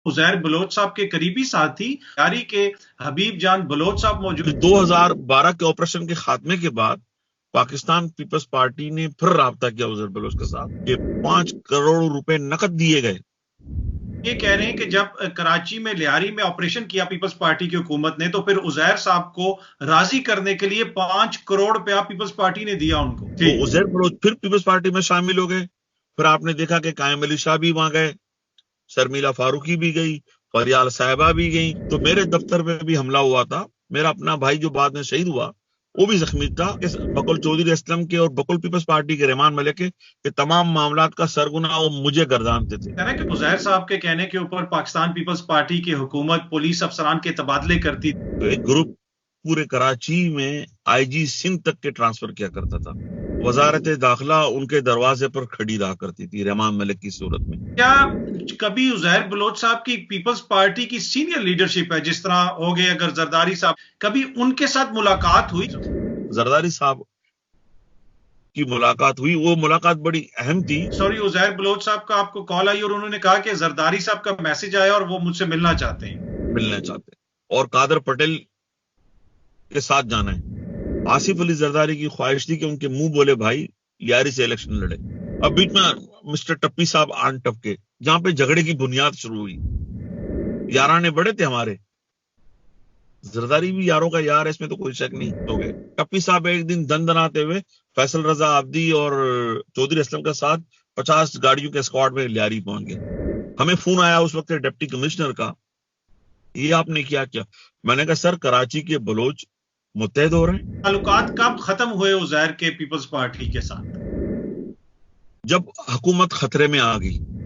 Uzair Bloch साहब के करीबी साथी यारी के हबीब जान बलोच साहब मौजूद। 2012 के ऑपरेशन के खात्मे के बाद पाकिस्तान पीपल्स पार्टी ने फिर राब्ता किया उज़ैर बलोच के साथ कि 5 करोड़ रुपए नकद दिए गए। ये कह रहे हैं कि जब कराची में लियारी में ऑपरेशन किया पीपल्स पार्टी की हुकूमत ने, तो फिर उज़ैर साहब को राजी करने के लिए 5 करोड़ रुपया पीपल्स पार्टी ने दिया उनको। तो उज़ैर बलोच फिर पीपल्स पार्टी में शामिल हो गए। फिर आपने देखा कि कायम अली शाह भी वहां गए, शर्मिला फारूकी भी गई, फरियाल साहिबा भी गई। तो मेरे दफ्तर में भी हमला हुआ था। मेरा अपना भाई जो बाद में शहीद हुआ वो भी जख्मी था। इस बकुल चौधरी असलम के और बकुल पीपल्स पार्टी के रहमान मलिक के तमाम मामलात का सरगुना वो मुझे गर्दानते थे। कि उज़ैर साहब के कहने के ऊपर पाकिस्तान पीपल्स पार्टी की हुकूमत पुलिस अफसरान के तबादले करती। तो एक ग्रुप पूरे कराची में आईजी सिंध तक के ट्रांसफर किया करता था। वजारत दाखिला उनके दरवाजे पर खड़ी रहा करती थी रहमान मलिक की सूरत में। क्या कभी उज़ैर बलोच साहब की पीपल्स पार्टी की सीनियर लीडरशिप है, जिस तरह हो गए अगर जरदारी साहब, कभी उनके साथ मुलाकात हुई? जरदारी साहब की मुलाकात हुई, वो मुलाकात बड़ी अहम थी। सॉरी, उज़ैर बलोच साहब का आपको कॉल आई और उन्होंने कहा कि जरदारी साहब का मैसेज आया और वो मुझसे मिलना चाहते हैं और कादर पटेल के साथ जाना है। आसिफ अली जरदारी की ख्वाहिश थी कि उनके मुंह बोले भाई लियारी से इलेक्शन लड़े। अब बीच में मिस्टर टप्पी साहब आन टपके, जहां पे झगड़े की बुनियाद शुरू हुई। याराने बड़े थे हमारे, जरदारी भी यारों का यार है, इसमें तो कोई शक नहीं। हो गए टप्पी साहब एक दिन दनाते हुए फैसल रजा आब्दी और चौधरी असलम के साथ 50 गाड़ियों के स्क्वाड में लियारी पहुंच गए। हमें फोन आया उस वक्त डिप्टी कमिश्नर का, ये आपने क्या किया? मैंने कहा सर कराची के बलोच मुत्तहद हो रहे हैं। ताल्लुकात कब खत्म हुए उज़ैर के पीपल्स पार्टी के साथ? जब हुकूमत खतरे में आ गई।